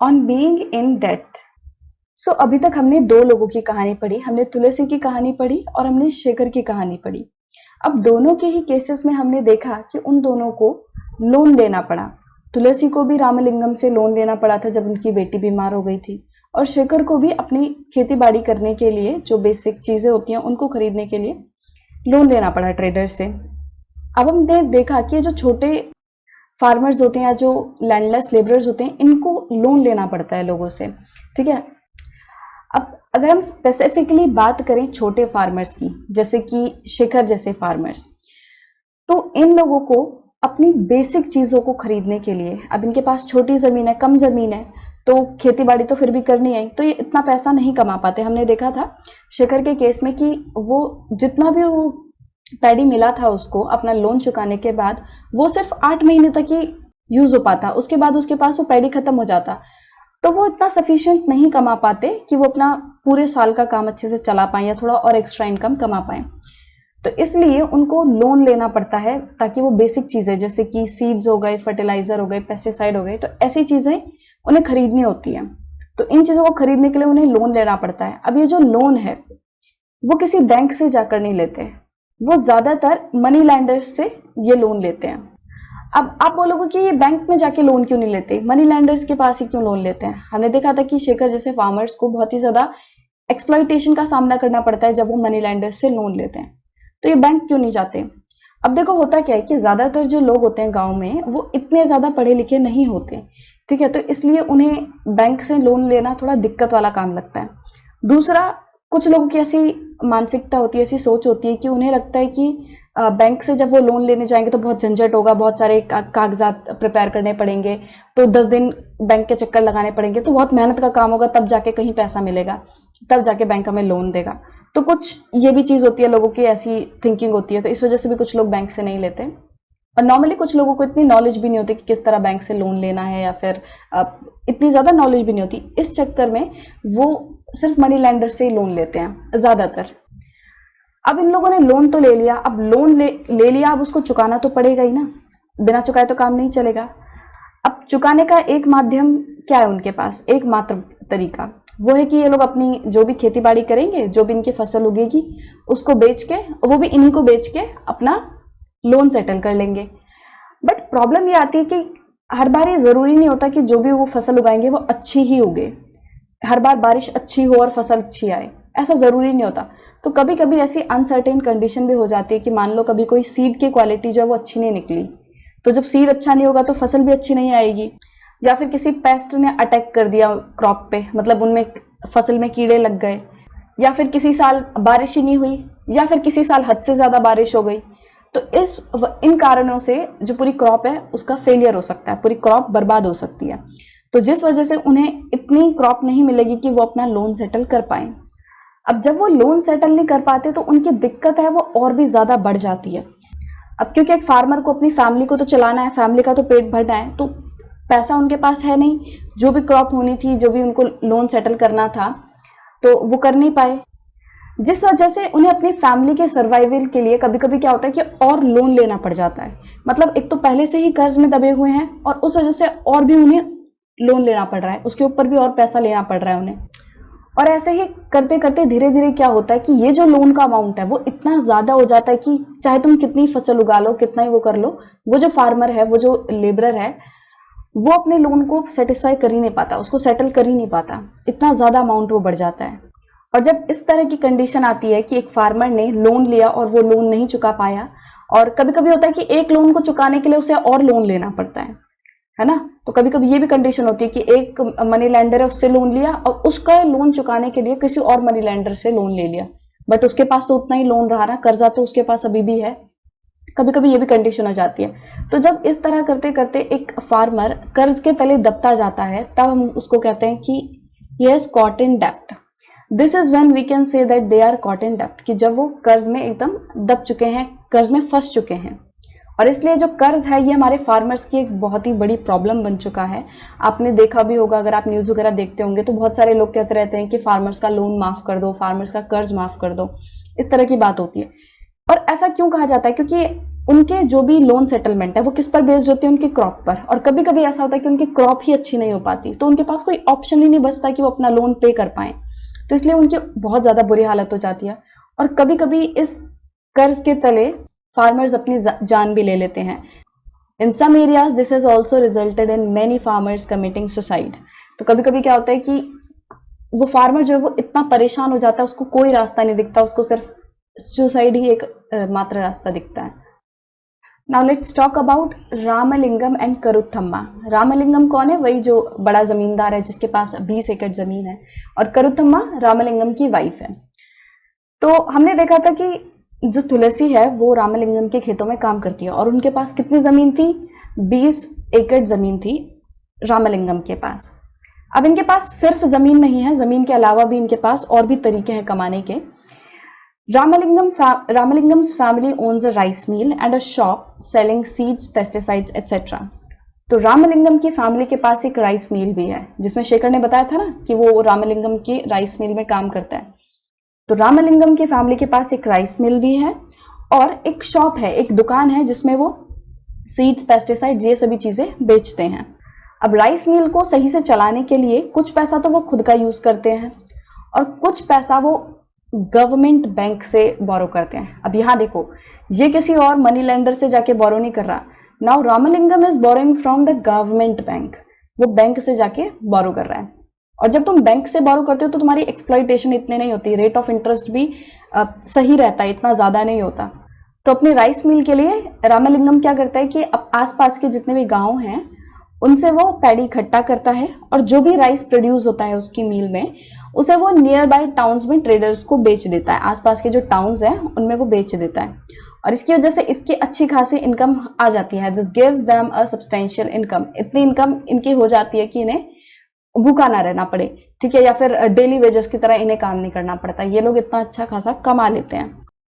On being in debt. So अभी तक हमने दो लोगों की कहानी पढ़ी, हमने तुलसी की कहानी पढ़ी और हमने शेखर की कहानी पढ़ी। अब दोनों के ही केसेस में हमने देखा कि उन दोनों को लोन लेना पड़ा। तुलसी को भी रामलिंगम से लोन लेना पड़ा था जब उनकी बेटी बीमार हो गई थी, और शेखर को भी अपनी खेती बाड़ी करने के लिए जो बेसिक चीजें होती हैं उनको खरीदने के लिए लोन लेना पड़ा ट्रेडर से। अब हमने देखा कि जो छोटे फार्मर्स होते हैं या जो लैंडलेस लेबरर्स होते हैं, इनको लोन लेना पड़ता है लोगों से, ठीक है। अब अगर हम स्पेसिफिकली बात करें छोटे फार्मर्स की, जैसे कि शेखर जैसे फार्मर्स, तो इन लोगों को अपनी बेसिक चीजों को खरीदने के लिए, अब इनके पास छोटी जमीन है, कम जमीन है, तो खेती बाड़ी तो फिर भी करनी है, तो ये इतना पैसा नहीं कमा पाते। हमने देखा था शेखर के केस में कि वो जितना भी वो पैडी मिला था उसको अपना लोन चुकाने के बाद, वो सिर्फ 8 महीने तक ही यूज हो पाता, उसके बाद उसके पास वो पैडी खत्म हो जाता। तो वो इतना सफिशिएंट नहीं कमा पाते कि वो अपना पूरे साल का काम अच्छे से चला पाए या थोड़ा और एक्स्ट्रा इनकम कमा पाए। तो इसलिए उनको लोन लेना पड़ता है ताकि वो बेसिक चीजें जैसे कि सीड्स हो गए, फर्टिलाइजर हो गए, पेस्टिसाइड हो गए, तो ऐसी चीजें उन्हें खरीदनी होती है। तो इन चीजों को खरीदने के लिए उन्हें लोन लेना पड़ता है। अब ये जो लोन है वो किसी बैंक से जाकर नहीं लेते, वो ज्यादातर मनी लैंडर्स से ये लोन लेते हैं। अब आप बोलोगे कि ये बैंक में जाके लोन क्यों नहीं लेते, मनी लैंडर्स के पास ही क्यों लोन लेते हैं। हमने देखा था कि शेखर जैसे फार्मर्स को बहुत ही ज्यादा एक्सप्लॉइटेशन का सामना करना पड़ता है जब वो मनी लैंडर्स से लोन लेते हैं, तो ये बैंक क्यों नहीं जाते। अब देखो होता क्या है कि ज्यादातर जो लोग होते हैं गांव में वो इतने ज्यादा पढ़े लिखे नहीं होते, ठीक है, तो इसलिए उन्हें बैंक से लोन लेना थोड़ा दिक्कत वाला काम लगता है। दूसरा, कुछ लोगों की ऐसी मानसिकता होती है, ऐसी सोच होती है कि उन्हें लगता है कि बैंक से जब वो लोन लेने जाएंगे तो बहुत झंझट होगा, बहुत सारे कागजात प्रिपेयर करने पड़ेंगे, तो 10 दिन बैंक के चक्कर लगाने पड़ेंगे, तो बहुत मेहनत का काम होगा, तब जाके कहीं पैसा मिलेगा, तब जाके बैंक हमें लोन देगा। तो कुछ ये भी चीज होती है, लोगों की ऐसी थिंकिंग होती है, तो इस वजह से भी कुछ लोग बैंक से नहीं लेते। और नॉर्मली कुछ लोगों को इतनी नॉलेज भी नहीं होती कि किस तरह बैंक से लोन लेना है, या फिर इतनी ज्यादा नॉलेज भी नहीं होती। इस चक्कर में वो सिर्फ मनी लेंडर से ही लोन लेते हैं ज्यादातर। अब इन लोगों ने लोन तो ले लिया, अब लोन ले लिया, अब उसको चुकाना तो पड़ेगा ही ना, बिना चुकाए तो काम नहीं चलेगा। अब चुकाने का एक माध्यम क्या है उनके पास, एकमात्र तरीका वो है कि ये लोग अपनी जो भी खेती बाड़ी करेंगे, जो भी इनकी फसल उगेगी उसको बेच के, वो भी इन्हीं को बेच के अपना लोन सेटल कर लेंगे। बट प्रॉब्लम ये आती है कि हर बार ये जरूरी नहीं होता कि जो भी वो फसल उगाएंगे वो अच्छी ही उगे, हर बार बारिश अच्छी हो और फसल अच्छी आए, ऐसा जरूरी नहीं होता। तो कभी कभी ऐसी अनसर्टेन कंडीशन भी हो जाती है कि मान लो कभी कोई सीड की क्वालिटी जो है वो अच्छी नहीं निकली, तो जब सीड अच्छा नहीं होगा तो फसल भी अच्छी नहीं आएगी, या फिर किसी पेस्ट ने अटैक कर दिया क्रॉप पे, मतलब उनमें फसल में कीड़े लग गए, या फिर किसी साल बारिश ही नहीं हुई, या फिर किसी साल हद से ज्यादा बारिश हो गई, तो इन कारणों से जो पूरी क्रॉप है उसका फेलियर हो सकता है, पूरी क्रॉप बर्बाद हो सकती है। तो जिस वजह से उन्हें इतनी क्रॉप नहीं मिलेगी कि वो अपना लोन सेटल कर पाए। अब जब वो लोन सेटल नहीं कर पाते तो उनकी दिक्कत है वो और भी ज्यादा बढ़ जाती है। अब क्योंकि एक फार्मर को अपनी फैमिली को तो चलाना है, फैमिली का तो पेट भरना है, तो पैसा उनके पास है नहीं, जो भी क्रॉप होनी थी, जो भी उनको लोन सेटल करना था, तो वो कर नहीं पाए, जिस वजह से उन्हें अपनी फैमिली के सर्वाइवल के लिए कभी कभी क्या होता है कि और लोन लेना पड़ जाता है। मतलब एक तो पहले से ही कर्ज में दबे हुए हैं और उस वजह से और भी उन्हें लोन लेना पड़ रहा है, उसके ऊपर भी और पैसा लेना पड़ रहा है उन्हें। और ऐसे ही करते करते धीरे धीरे क्या होता है कि ये जो लोन का अमाउंट है वो इतना ज्यादा हो जाता है कि चाहे तुम कितनी फसल उगा लो, कितना ही वो कर लो, वो जो फार्मर है, वो जो लेबरर है, वो अपने लोन को सेटिस्फाई कर ही नहीं पाता, उसको सेटल कर ही नहीं पाता, इतना ज्यादा अमाउंट वो बढ़ जाता है। और जब इस तरह की कंडीशन आती है कि एक फार्मर ने लोन लिया और वो लोन नहीं चुका पाया, और कभी कभी होता है कि एक लोन को चुकाने के लिए उसे और लोन लेना पड़ता है ना, तो कभी कभी ये भी कंडीशन होती है कि एक मनी लैंडर है उससे लोन लिया और उसका लोन चुकाने के लिए किसी और मनी लैंडर से लोन ले लिया, बट उसके पास तो उतना ही लोन रहा ना, कर्जा तो उसके पास अभी भी है, कभी कभी ये भी कंडीशन हो जाती है। तो जब इस तरह करते करते एक फार्मर कर्ज के तले दबता जाता है, तब हम उसको कहते हैं कि he has caught in debt. This is when we can say that they are caught in डेप्ट, कि जब वो कर्ज में एकदम दब चुके हैं, कर्ज में फंस चुके हैं। और इसलिए जो कर्ज है ये हमारे फार्मर्स की एक बहुत ही बड़ी प्रॉब्लम बन चुका है। आपने देखा भी होगा, अगर आप न्यूज वगैरह देखते होंगे तो बहुत सारे लोग कहते रहते हैं कि फार्मर्स का लोन माफ कर दो, फार्मर्स का कर्ज माफ कर दो, इस तरह की बात होती है। और ऐसा क्यों कहा जाता है, क्योंकि उनके जो भी लोन सेटलमेंट है वो किस पर बेस्ड होती है, उनके क्रॉप पर। और कभी कभी ऐसा होता है कि उनकी क्रॉप ही अच्छी नहीं हो पाती, तो उनके पास कोई ऑप्शन ही नहीं बचता कि वो अपना लोन पे कर पाए, तो इसलिए उनकी बहुत ज्यादा बुरी हालत हो जाती है। और कभी कभी इस कर्ज के तले फार्मर्स अपनी जान भी ले लेते हैं। In some areas this has also resulted in many farmers committing suicide. तो कभी कभी क्या होता है कि वो फार्मर जो है वो इतना परेशान हो जाता है, उसको कोई रास्ता नहीं दिखता, उसको सिर्फ सुसाइड ही एक मात्र रास्ता दिखता है। Now let's talk about Ramalingam and Karuthamma. Ramalingam कौन है? वही जो बड़ा जमींदार है जिसके पास 20 एकड़ जमीन है, और करुथम्मा रामलिंगम की वाइफ है। तो हमने देखा था कि जो तुलसी है वो रामलिंगम के खेतों में काम करती है, और उनके पास कितनी जमीन थी? 20 एकड़ जमीन थी रामलिंगम के पास। अब इनके पास सिर्फ जमीन नहीं है, जमीन के अलावा भी इनके पास और भी तरीके हैं कमाने के। Ramalingam's family owns a rice mill and a shop selling seeds, pesticides, etc. तो रामलिंगम की फैमिली के पास एक राइस मिल भी है, जिसमें शेखर ने बताया था ना कि वो रामलिंगम की राइस मिल में काम करता है। तो रामलिंगम की फैमिली के पास एक राइस मिल भी है और एक शॉप है, एक दुकान है जिसमें वो सीड्स, पेस्टिसाइड्स ये सभी चीजें बेचते हैं। अब राइस मिल को सही से चलाने के लिए कुछ पैसा तो वो खुद का यूज करते हैं और कुछ पैसा वो गवर्नमेंट बैंक से बोरो करते हैं। अब यहाँ देखो, ये किसी और मनी लेंडर से जाके बोरो नहीं कर रहा। Now Ramalingam is borrowing from the government bank, वो बैंक से जाके बोरो कर रहा है। और जब तुम बैंक से बोरो करते हो तो तुम्हारी एक्सप्लॉइटेशन इतने नहीं होती, रेट ऑफ इंटरेस्ट भी सही रहता है, इतना ज्यादा नहीं होता। तो अपने राइस मिल के लिए रामलिंगम क्या करता है कि अब आसपास के जितने भी गांव हैं उनसे वो पैडी इकट्ठा करता है, और जो भी राइस प्रोड्यूस होता है उसकी मिल में उसे वो नियर बाय टाउन्स में ट्रेडर्स को बेच देता है। आसपास के जो टाउन्स हैं उनमें वो बेच देता है, और इसकी वजह से इसकी अच्छी खासी इनकम आ जाती है। This gives them a substantial income. इतनी इनकम इनकी हो जाती है कि इन्हें भूखा ना रहना पड़े, ठीक है, या फिर डेली वेजेस की तरह इन्हें काम नहीं करना पड़ता। ये लोग इतना अच्छा खासा कमा लेते हैं।